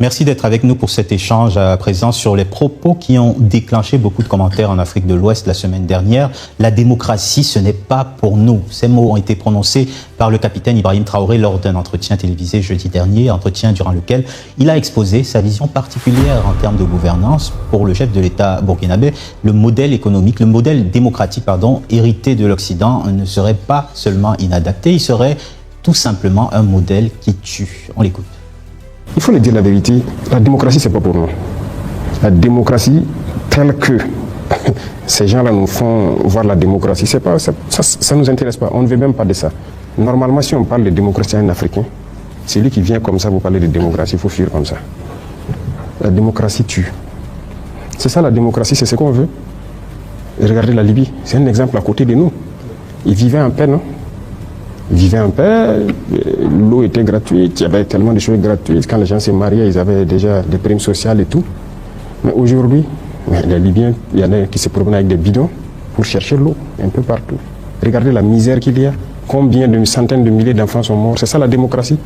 Merci d'être avec nous pour cet échange à présent sur les propos qui ont déclenché beaucoup de commentaires en Afrique de l'Ouest la semaine dernière. La démocratie, ce n'est pas pour nous. Ces mots ont été prononcés par le capitaine Ibrahim Traoré lors d'un entretien télévisé jeudi dernier, entretien durant lequel il a exposé sa vision particulière en termes de gouvernance pour le chef de l'État burkinabé. Le modèle économique, le modèle démocratique, hérité de l'Occident ne serait pas seulement inadapté, il serait tout simplement un modèle qui tue. On l'écoute. Il faut le dire la vérité, la démocratie, c'est pas pour nous. La démocratie, telle que ces gens-là nous font voir la démocratie, c'est pas, ça nous intéresse pas. On ne veut même pas de ça. Normalement, si on parle de démocratie à un Africain, c'est lui qui vient comme ça vous parler de démocratie, il faut fuir comme ça. La démocratie tue. C'est ça la démocratie, c'est ce qu'on veut. Et regardez la Libye, c'est un exemple à côté de nous. Ils vivaient en paix, non? Ils vivaient en paix, l'eau était gratuite, il y avait tellement de choses gratuites. Quand les gens se mariaient, ils avaient déjà des primes sociales et tout. Mais aujourd'hui, les Libyens, il y en a qui se promènent avec des bidons pour chercher l'eau un peu partout. Regardez la misère qu'il y a. Combien de centaines de milliers d'enfants sont morts. C'est ça la démocratie.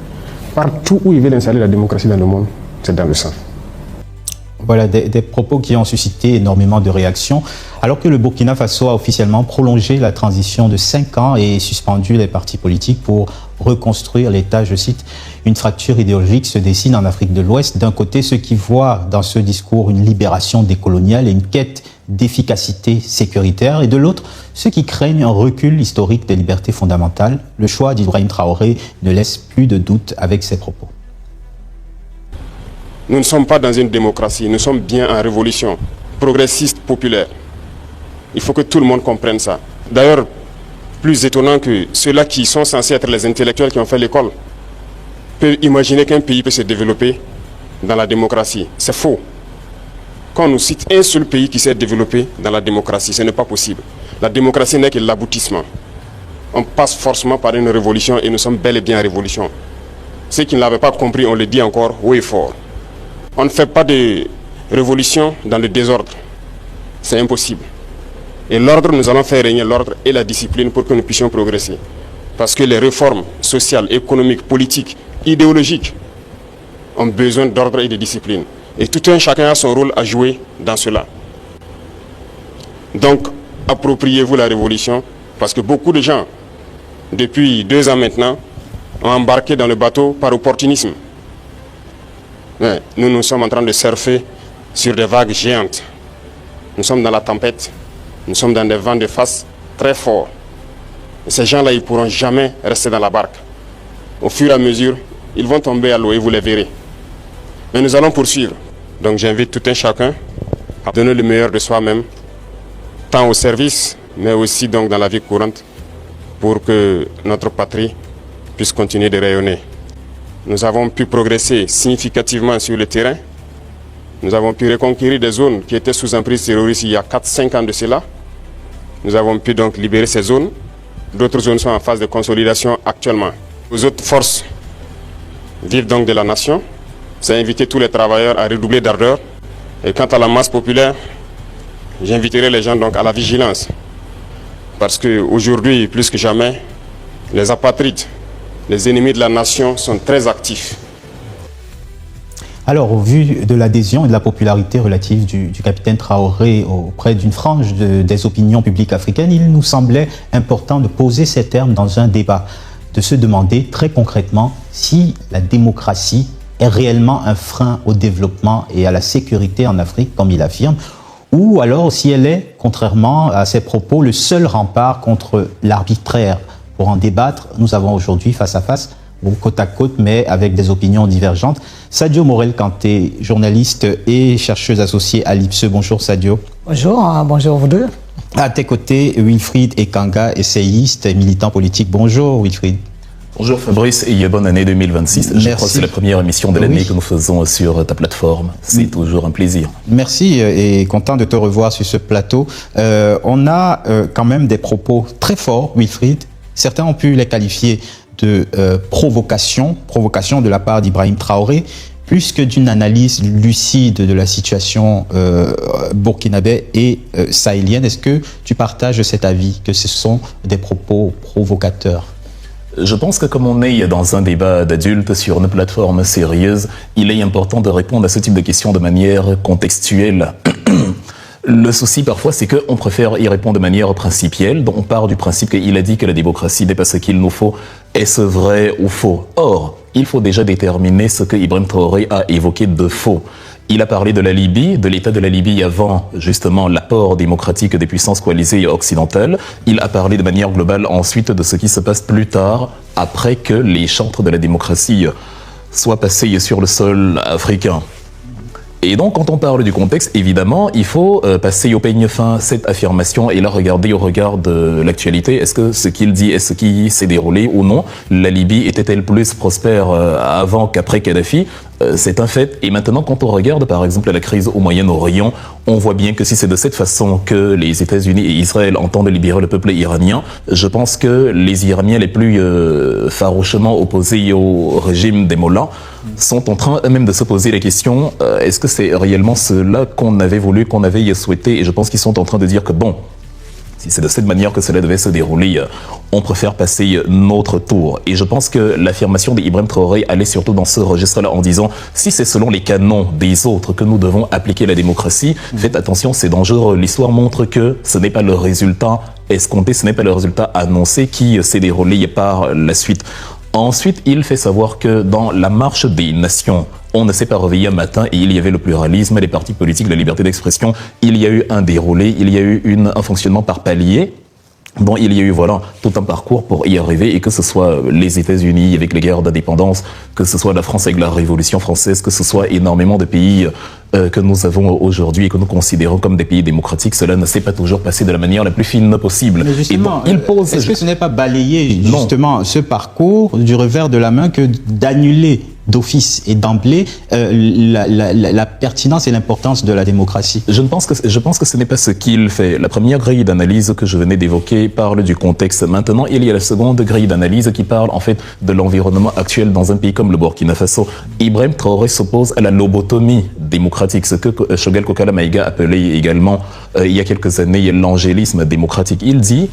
Partout où ils veulent installer la démocratie dans le monde, c'est dans le sang. Voilà, des propos qui ont suscité énormément de réactions. Alors que le Burkina Faso a officiellement prolongé la transition de 5 ans et suspendu les partis politiques pour reconstruire l'État, je cite, une fracture idéologique se dessine en Afrique de l'Ouest. D'un côté, ceux qui voient dans ce discours une libération décoloniale et une quête d'efficacité sécuritaire, et de l'autre, ceux qui craignent un recul historique des libertés fondamentales. Le choix d'Ibrahim Traoré ne laisse plus de doute avec ses propos. Nous ne sommes pas dans une démocratie, nous sommes bien en révolution progressiste, populaire. Il faut que tout le monde comprenne ça. D'ailleurs, plus étonnant que ceux-là qui sont censés être les intellectuels qui ont fait l'école peuvent imaginer qu'un pays peut se développer dans la démocratie. C'est faux. Quand on nous cite un seul pays qui s'est développé dans la démocratie, ce n'est pas possible. La démocratie n'est que l'aboutissement. On passe forcément par une révolution et nous sommes bel et bien en révolution. Ceux qui ne l'avaient pas compris, on le dit encore haut et fort. On ne fait pas de révolution dans le désordre. C'est impossible. Et l'ordre, nous allons faire régner l'ordre et la discipline pour que nous puissions progresser. Parce que les réformes sociales, économiques, politiques, idéologiques ont besoin d'ordre et de discipline. Et tout un chacun a son rôle à jouer dans cela. Donc, appropriez-vous la révolution, parce que beaucoup de gens, depuis 2 ans maintenant, ont embarqué dans le bateau par opportunisme. Mais nous sommes en train de surfer sur des vagues géantes. Nous sommes dans la tempête. Nous sommes dans des vents de face très forts. Et ces gens-là, ils ne pourront jamais rester dans la barque. Au fur et à mesure, ils vont tomber à l'eau et vous les verrez. Mais nous allons poursuivre. Donc j'invite tout un chacun à donner le meilleur de soi-même, tant au service, mais aussi donc dans la vie courante, pour que notre patrie puisse continuer de rayonner. Nous avons pu progresser significativement sur le terrain. Nous avons pu reconquérir des zones qui étaient sous emprise terroriste il y a 4-5 ans de cela. Nous avons pu donc libérer ces zones. D'autres zones sont en phase de consolidation actuellement. Les autres forces vives donc de la nation. C'est inviter tous les travailleurs à redoubler d'ardeur. Et quant à la masse populaire, j'inviterai les gens donc à la vigilance. Parce qu'aujourd'hui, plus que jamais, les apatrides, les ennemis de la nation sont très actifs. Alors, au vu de l'adhésion et de la popularité relative du capitaine Traoré auprès d'une frange des opinions publiques africaines, il nous semblait important de poser ces termes dans un débat, de se demander très concrètement si la démocratie est réellement un frein au développement et à la sécurité en Afrique, comme il affirme, ou alors si elle est, contrairement à ses propos, le seul rempart contre l'arbitraire. Pour en débattre, nous avons aujourd'hui face à face, ou côte à côte, mais avec des opinions divergentes, Sadio Morel-Kanté, journaliste et chercheuse associée à l'IPSE. Bonjour Sadio. Bonjour, bonjour vous deux. À tes côtés, Wilfried Ekanga, essayiste et militant politique. Bonjour Wilfried. Bonjour Fabrice et bonne année 2026. Je crois que c'est la première émission de l'année que nous faisons sur ta plateforme. C'est toujours un plaisir. Merci et content de te revoir sur ce plateau. On a quand même des propos très forts, Wilfried. Certains ont pu les qualifier de provocation de la part d'Ibrahim Traoré, plus que d'une analyse lucide de la situation burkinabé et sahélienne. Est-ce que tu partages cet avis, que ce sont des propos provocateurs? Je pense que comme on est dans un débat d'adultes sur une plateforme sérieuse, il est important de répondre à ce type de questions de manière contextuelle. Le souci parfois, c'est qu'on préfère y répondre de manière principielle. Donc on part du principe qu'il a dit que la démocratie n'est pas ce qu'il nous faut. Est-ce vrai ou faux? Or, il faut déjà déterminer ce que Ibrahim Traoré a évoqué de faux. Il a parlé de la Libye, de l'état de la Libye avant justement l'apport démocratique des puissances coalisées occidentales. Il a parlé de manière globale ensuite de ce qui se passe plus tard, après que les chantres de la démocratie soient passés sur le sol africain. Et donc, quand on parle du contexte, évidemment, il faut passer au peigne fin cette affirmation et la regarder au regard de l'actualité. Est-ce que ce qu'il dit est ce qui s'est déroulé ou non? La Libye était-elle plus prospère avant qu'après Kadhafi? C'est un fait. Et maintenant, quand on regarde, par exemple, la crise au Moyen-Orient, on voit bien que si c'est de cette façon que les États-Unis et Israël entendent libérer le peuple iranien, je pense que les Iraniens les plus farouchement opposés au régime des mollahs sont en train même de se poser la question, est-ce que c'est réellement cela qu'on avait voulu, qu'on avait souhaité? Et je pense qu'ils sont en train de dire que bon, si c'est de cette manière que cela devait se dérouler, on préfère passer notre tour. Et je pense que l'affirmation d'Ibrahim Traoré allait surtout dans ce registre-là en disant si c'est selon les canons des autres que nous devons appliquer la démocratie, faites attention, c'est dangereux. L'histoire montre que ce n'est pas le résultat escompté, ce n'est pas le résultat annoncé qui s'est déroulé par la suite. Ensuite, il fait savoir que dans la marche des nations, on ne s'est pas réveillé un matin et il y avait le pluralisme, les partis politiques, la liberté d'expression. Il y a eu un déroulé, il y a eu un fonctionnement par palier. Bon, il y a eu voilà tout un parcours pour y arriver, et que ce soit les États-Unis avec les guerres d'indépendance, que ce soit la France avec la Révolution française, que ce soit énormément de pays que nous avons aujourd'hui et que nous considérons comme des pays démocratiques, cela ne s'est pas toujours passé de la manière la plus fine possible. Mais justement, et bon, est-ce que ce n'est pas balayer justement ce parcours du revers de la main que d'annuler d'office et d'emblée la pertinence et l'importance de la démocratie? Je pense que ce n'est pas ce qu'il fait. La première grille d'analyse que je venais d'évoquer parle du contexte. Maintenant, il y a la seconde grille d'analyse qui parle en fait de l'environnement actuel dans un pays comme le Burkina Faso. Ibrahim Traoré s'oppose à la lobotomie démocratique, ce que Choguel Kokala Maïga appelait également il y a quelques années l'angélisme démocratique. Il dit: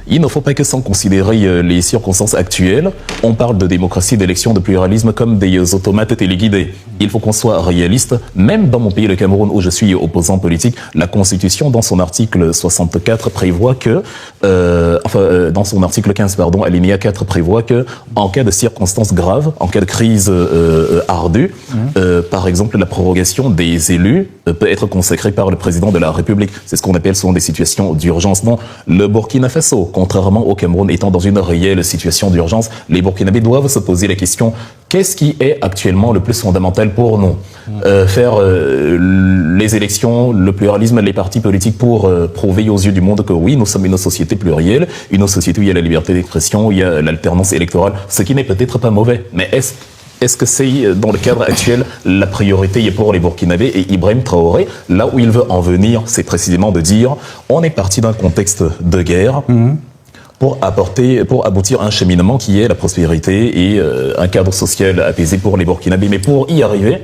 il ne faut pas que sans considérer les circonstances actuelles, on parle de démocratie, d'élection, de pluralisme comme des automates téléguidés. Il faut qu'on soit réaliste. Même dans mon pays, le Cameroun, où je suis opposant politique, la Constitution, dans son article 64, prévoit que, dans son article 15, pardon, alinéa 4, prévoit que, en cas de circonstances graves, en cas de crise ardue, par exemple, la prorogation des élus peut être consacrée par le président de la République. C'est ce qu'on appelle souvent des situations d'urgence. Non, le Burkina Faso, contrairement au Cameroun, étant dans une réelle situation d'urgence, les Burkinabés doivent se poser la question: qu'est-ce qui est actuellement le plus fondamental pour nous? Faire les élections, le pluralisme, les partis politiques pour prouver aux yeux du monde que oui, nous sommes une société plurielle, une société où il y a la liberté d'expression, où il y a l'alternance électorale, ce qui n'est peut-être pas mauvais. Mais est-ce que c'est, dans le cadre actuel, la priorité pour les Burkinabés? Et Ibrahim Traoré, là où il veut en venir, c'est précisément de dire: on est parti d'un contexte de guerre pour aboutir à un cheminement qui est la prospérité et un cadre social apaisé pour les Burkinabés. Mais pour y arriver,